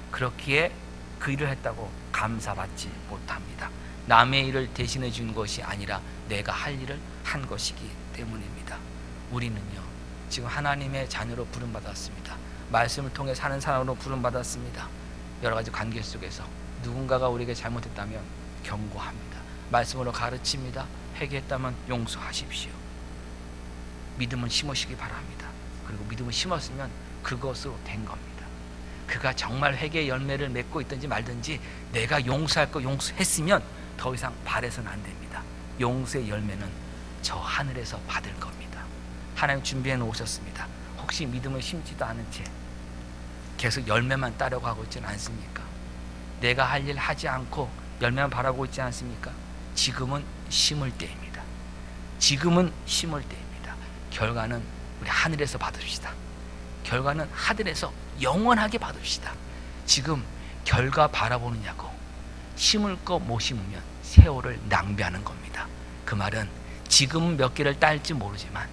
그렇기에 그 일을 했다고 감사받지 못합니다. 남의 일을 대신해 준 것이 아니라 내가 할 일을 한 것이기 때문입니다. 우리는요 지금 하나님의 자녀로 부름받았습니다. 말씀을 통해 사는 사람으로 부름받았습니다. 여러 가지 관계 속에서 누군가가 우리에게 잘못했다면 경고합니다. 말씀으로 가르칩니다. 회개했다면 용서하십시오. 믿음을 심으시기 바랍니다. 그리고 믿음을 심었으면 그것으로 된 겁니다. 그가 정말 회개의 열매를 맺고 있든지 말든지 내가 용서할 거 용서했으면 더 이상 바래서는 안 됩니다. 용서의 열매는 저 하늘에서 받을 겁니다. 하나님 준비해 놓으셨습니다. 혹시 믿음을 심지도 않은 채 계속 열매만 따려고 하고 있지는 않습니까? 내가 할 일 하지 않고 열매만 바라고 있지 않습니까? 지금은 심을 때입니다. 지금은 심을 때입니다. 결과는 우리 하늘에서 받읍시다. 결과는 하늘에서 영원하게 받읍시다. 지금 결과 바라보느냐고 심을 거 못 심으면 세월을 낭비하는 겁니다. 그 말은 지금 몇 개를 딸지 모르지만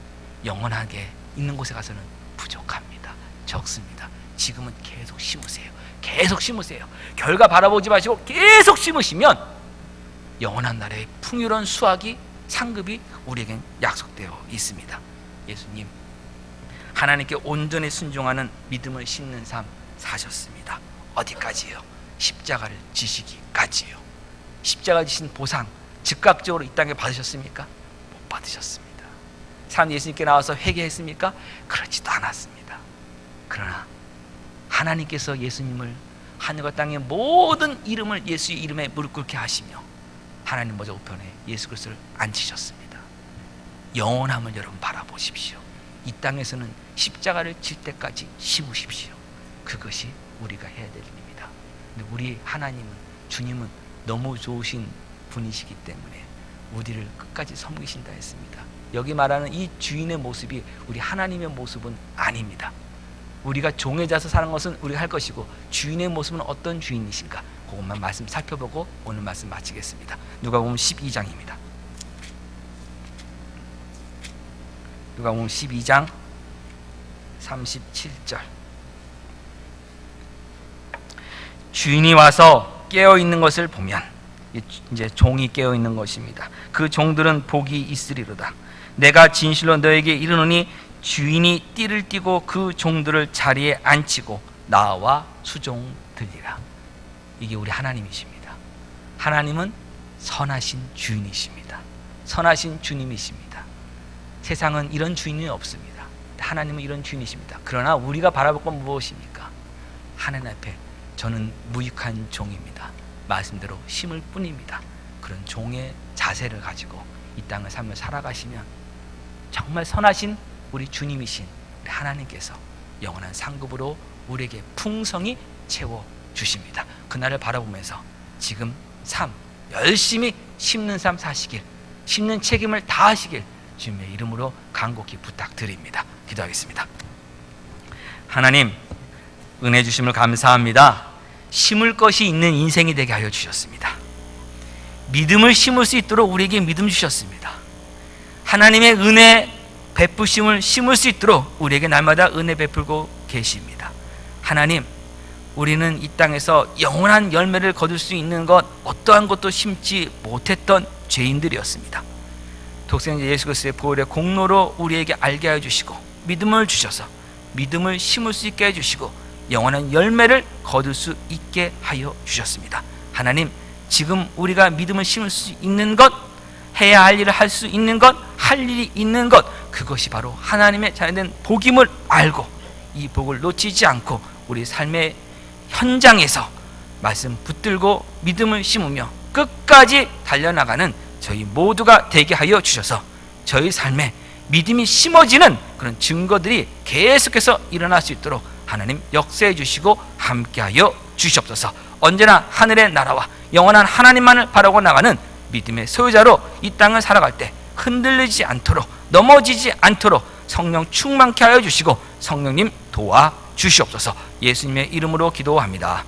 영원하게 있는 곳에 가서는 부족합니다. 적습니다. 지금은 계속 심으세요. 계속 심으세요. 결과 바라보지 마시고 계속 심으시면 영원한 날에 풍요로운 수확이 상급이 우리에겐 약속되어 있습니다. 예수님 하나님께 온전히 순종하는 믿음을 심는 삶 사셨습니다. 어디까지요? 십자가를 지시기까지요. 십자가 지신 보상 즉각적으로 이 땅에 받으셨습니까? 못 받으셨습니다. 사람 예수님께 나와서 회개했습니까? 그렇지도 않았습니다. 그러나 하나님께서 예수님을 하늘과 땅의 모든 이름을 예수의 이름에 무릎 꿇게 하시며 하나님 보좌 우편에 예수 그리스도를 앉히셨습니다. 영원함을 여러분 바라보십시오. 이 땅에서는 십자가를 질 때까지 심으십시오. 그것이 우리가 해야 될 일입니다. 근데 우리 하나님은 주님은 너무 좋으신 분이시기 때문에 우리를 끝까지 섬기신다 했습니다. 여기 말하는 이 주인의 모습이 우리 하나님의 모습은 아닙니다. 우리가 종의 자서 사는 것은 우리가 할 것이고, 주인의 모습은 어떤 주인이신가, 그것만 말씀 살펴보고 오늘 말씀 마치겠습니다. 누가복음 12장입니다. 누가복음 12장 37절. 주인이 와서 깨어 있는 것을 보면, 이제 종이 깨어 있는 것입니다. 그 종들은 복이 있으리로다. 내가 진실로 너에게 이르노니 주인이 띠를 띠고 그 종들을 자리에 앉히고 나와 수종들리라. 이게 우리 하나님이십니다. 하나님은 선하신 주인이십니다. 선하신 주님이십니다. 세상은 이런 주인이 없습니다. 하나님은 이런 주인이십니다. 그러나 우리가 바라볼 건 무엇입니까? 하나님 앞에 저는 무익한 종입니다. 말씀대로 심을 뿐입니다. 그런 종의 자세를 가지고 이 땅을 삶을 살아가시면 정말 선하신 우리 주님이신 우리 하나님께서 영원한 상급으로 우리에게 풍성히 채워주십니다. 그날을 바라보면서 지금 삶 열심히 심는 삶 사시길, 심는 책임을 다하시길 주님의 이름으로 간곡히 부탁드립니다. 기도하겠습니다. 하나님, 은혜 주심을 감사합니다. 심을 것이 있는 인생이 되게 하여 주셨습니다. 믿음을 심을 수 있도록 우리에게 믿음 주셨습니다. 하나님의 은혜 베푸심을 심을 수 있도록 우리에게 날마다 은혜 베풀고 계십니다. 하나님, 우리는 이 땅에서 영원한 열매를 거둘 수 있는 것 어떠한 것도 심지 못했던 죄인들이었습니다. 독생자 예수 그리스도의 보혈의 공로로 우리에게 알게 하여 주시고 믿음을 주셔서 믿음을 심을 수 있게 해주시고 영원한 열매를 거둘 수 있게 하여 주셨습니다. 하나님, 지금 우리가 믿음을 심을 수 있는 것, 해야 할 일을 할 수 있는 것, 할 일이 있는 것, 그것이 바로 하나님의 자녀된 복임을 알고 이 복을 놓치지 않고 우리 삶의 현장에서 말씀 붙들고 믿음을 심으며 끝까지 달려나가는 저희 모두가 되게 하여 주셔서 저희 삶에 믿음이 심어지는 그런 증거들이 계속해서 일어날 수 있도록 하나님 역사해 주시고 함께하여 주시옵소서. 언제나 하늘의 나라와 영원한 하나님만을 바라고 나가는 믿음의 소유자로 이 땅을 살아갈 때 흔들리지 않도록, 넘어지지 않도록 성령 충만케 하여 주시고 성령님 도와 주시옵소서. 예수님의 이름으로 기도합니다.